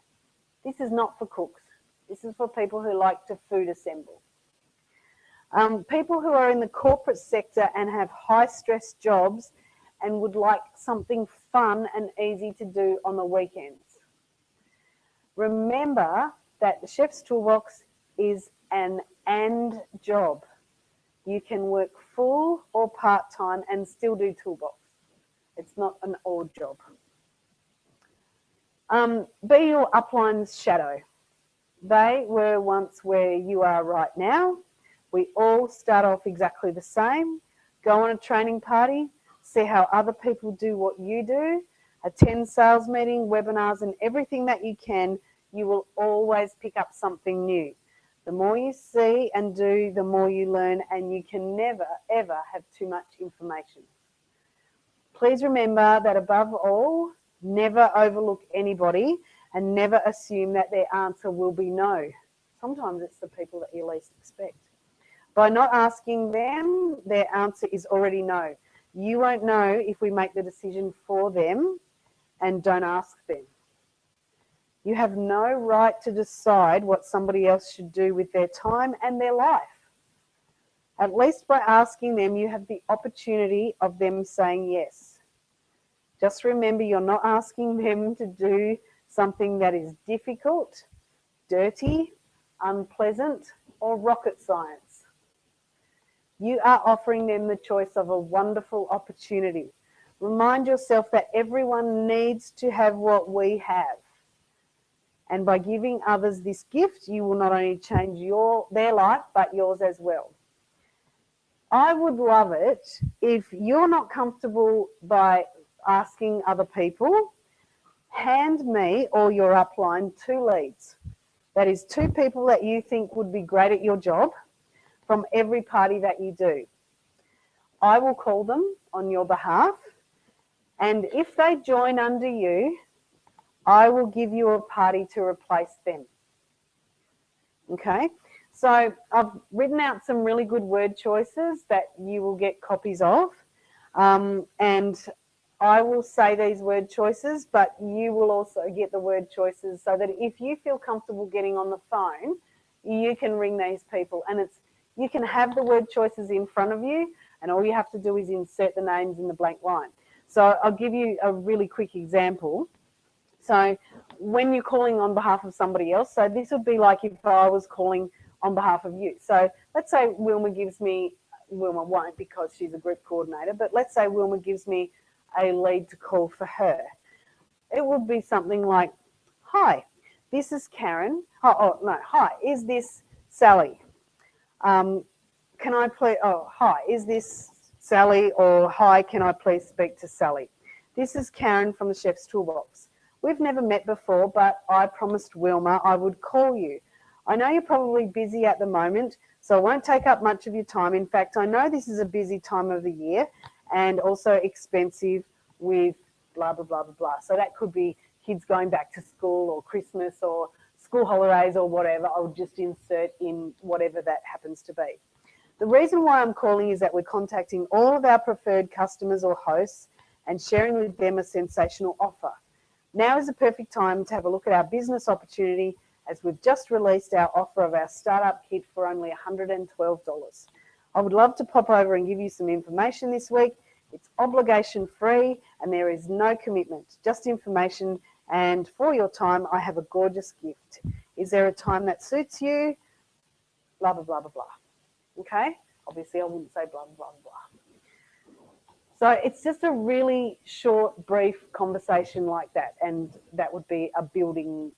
This is not for cooks. This is for people who like to food assemble. People who are in the corporate sector and have high stress jobs and would like something fun and easy to do on the weekends. Remember that the Chef's Toolbox is an and job. You can work full or part-time and still do toolbox. It's not an or job. Be your upline's shadow. They were once where you are right now. We all start off exactly the same. Go on a training party, see how other people do what you do, attend sales meetings, webinars, and everything that you can. You will always pick up something new. The more you see and do, the more you learn, and you can never, ever have too much information. Please remember that above all, never overlook anybody and never assume that their answer will be no. Sometimes it's the people that you least expect. By not asking them, their answer is already no. You won't know if we make the decision for them and don't ask them. You have no right to decide what somebody else should do with their time and their life. At least by asking them, you have the opportunity of them saying yes. Just remember, you're not asking them to do something that is difficult, dirty, unpleasant, or rocket science. You are offering them the choice of a wonderful opportunity. Remind yourself that everyone needs to have what we have. And by giving others this gift, you will not only change their life, but yours as well. I would love it if you're not comfortable by asking other people, hand me or your upline 2 leads. That is 2 people that you think would be great at your job from every party that you do. I will call them on your behalf, and if they join under you, I will give you a party to replace them. Okay, so I've written out some really good word choices that you will get copies of, and I will say these word choices, but you will also get the word choices so that if you feel comfortable getting on the phone, you can ring these people, and you can have the word choices in front of you, and all you have to do is insert the names in the blank line. So I'll give you a really quick example. So when you're calling on behalf of somebody else, so this would be like if I was calling on behalf of you. So let's say Wilma won't because she's a group coordinator, but let's say Wilma gives me a lead to call for her. It would be something like, hi, this is Karen. Hi, is this Sally? Can I please, hi, is this Sally? Or hi, can I please speak to Sally? This is Karen from the Chef's Toolbox. We've never met before, but I promised Wilma I would call you. I know you're probably busy at the moment, so I won't take up much of your time. In fact, I know this is a busy time of the year and also expensive with blah, blah, blah, blah, blah. So that could be kids going back to school or Christmas or school holidays or whatever. I'll just insert in whatever that happens to be. The reason why I'm calling is that we're contacting all of our preferred customers or hosts and sharing with them a sensational offer. Now is the perfect time to have a look at our business opportunity, as we've just released our offer of our startup kit for only $112. I would love to pop over and give you some information this week. It's obligation free and there is no commitment, just information, and for your time I have a gorgeous gift. Is there a time that suits you? Blah, blah, blah, blah, blah. Okay? Obviously I wouldn't say blah, blah, blah, blah. So it's just a really short, brief conversation like that, and that would be a building,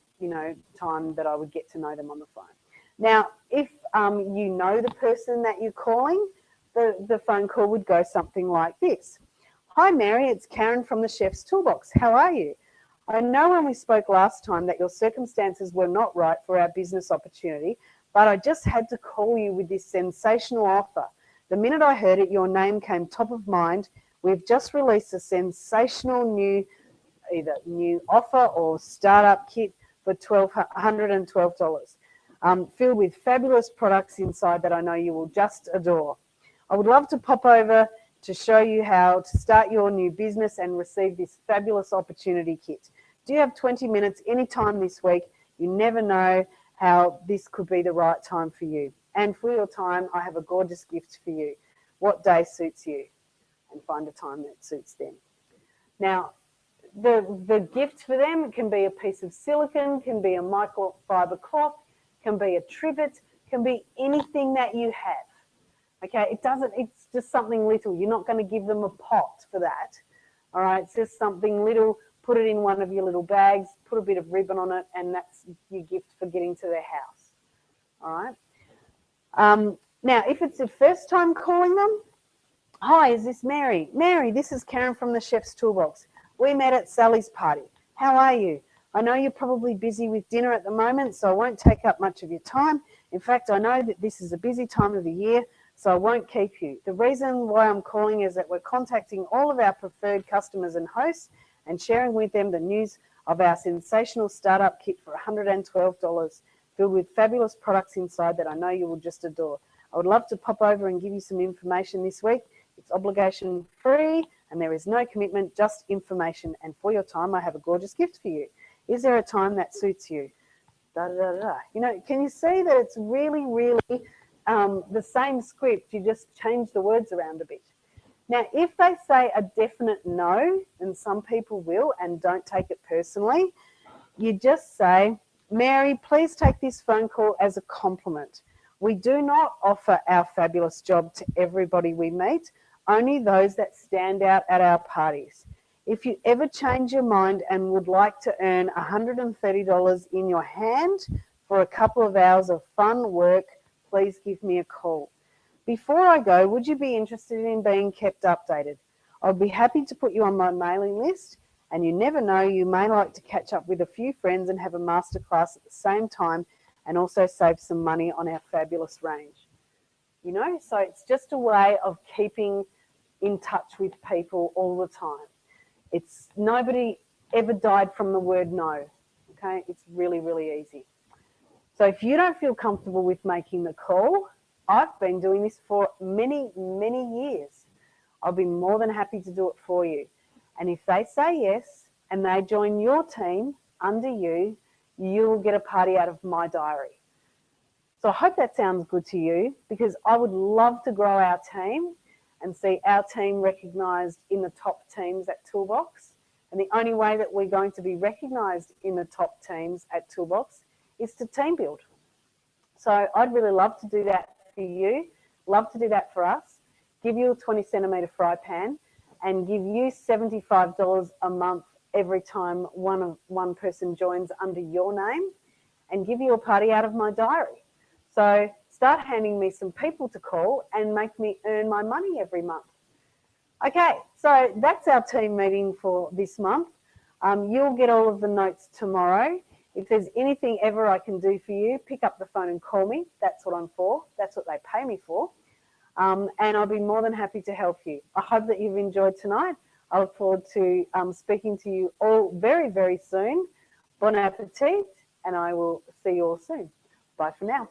time that I would get to know them on the phone. Now, if you know the person that you're calling, the phone call would go something like this. Hi, Mary, it's Karen from the Chef's Toolbox. How are you? I know when we spoke last time that your circumstances were not right for our business opportunity, but I just had to call you with this sensational offer. The minute I heard it, your name came top of mind. We've just released a sensational either new offer or startup kit for $112, filled with fabulous products inside that I know you will just adore. I would love to pop over to show you how to start your new business and receive this fabulous opportunity kit. Do you have 20 minutes anytime this week? You never know how this could be the right time for you. And for your time, I have a gorgeous gift for you. What day suits you? And find a time that suits them. Now, the gift for them can be a piece of silicone, can be a microfiber cloth, can be a trivet, can be anything that you have. Okay, it's just something little. You're not going to give them a pot for that. All right, it's just something little. Put it in one of your little bags, put a bit of ribbon on it, and that's your gift for getting to their house. All right. Now, if it's the first time calling them, hi, is this Mary? Mary, this is Karen from the Chef's Toolbox. We met at Sally's party. How are you? I know you're probably busy with dinner at the moment, so I won't take up much of your time. In fact, I know that this is a busy time of the year, so I won't keep you. The reason why I'm calling is that we're contacting all of our preferred customers and hosts and sharing with them the news of our sensational startup kit for $112, filled with fabulous products inside that I know you will just adore. I would love to pop over and give you some information this week. It's obligation free and there is no commitment, just information. And for your time, I have a gorgeous gift for you. Is there a time that suits you? Da, da, da, da. You know, can you see that it's really, really the same script? You just change the words around a bit. Now, if they say a definite no, and some people will and don't take it personally, you just say, Mary, please take this phone call as a compliment. We do not offer our fabulous job to everybody we meet, only those that stand out at our parties. If you ever change your mind and would like to earn $130 in your hand for a couple of hours of fun work, please give me a call. Before I go, would you be interested in being kept updated? I'll be happy to put you on my mailing list, and you never know, you may like to catch up with a few friends and have a masterclass at the same time and also save some money on our fabulous range. You know, so it's just a way of keeping in touch with people all the time. It's nobody ever died from the word no, okay? It's really, really easy. So if you don't feel comfortable with making the call, I've been doing this for many, many years. I'll be more than happy to do it for you. And if they say yes and they join your team under you, you'll get a party out of my diary. So I hope that sounds good to you, because I would love to grow our team and see our team recognised in the top teams at Toolbox. And the only way that we're going to be recognised in the top teams at Toolbox is to team build. So I'd really love to do that for you, love to do that for us, give you a 20 centimetre fry pan and give you $75 a month every time one person joins under your name, and give you a party out of my diary. So start handing me some people to call and make me earn my money every month. Okay, so that's our team meeting for this month. You'll get all of the notes tomorrow. If there's anything ever I can do for you, pick up the phone and call me. That's what I'm for. That's what they pay me for. And I'll be more than happy to help you. I hope that you've enjoyed tonight. I look forward to speaking to you all very, very soon. Bon appetit, and I will see you all soon. Bye for now.